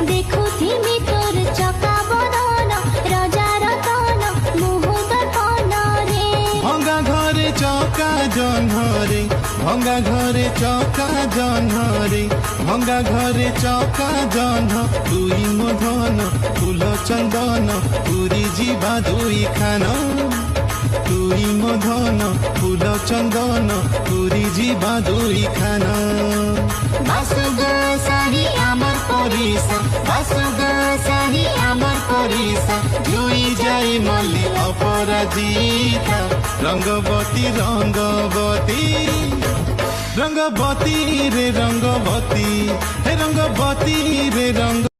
দেখুথিমি তোর চকা বদন রাজা রতন মুহূর্ত কন রে ভঙ্গা ঘরে চকা জহ্নরে ভঙ্গা ঘরে চকা জহ্নরে ভঙ্গা ঘরে চকা জহ্ন তুই মধন ফুল চন্দন পুরী ଯିବା দুই খান তুই মধন ফুল চন্দন পুরী ଯିବା দুই খান বাসুগ সাহি আমার পরিসা বাসুগ সাহি আমার পরিসা জুই যাই মল্লি অপরাজিতা রঙ্গবতী রঙ্গবতী রঙ্গবতী রে রঙ্গবতী হে রঙ্গবতী রে রঙ্গ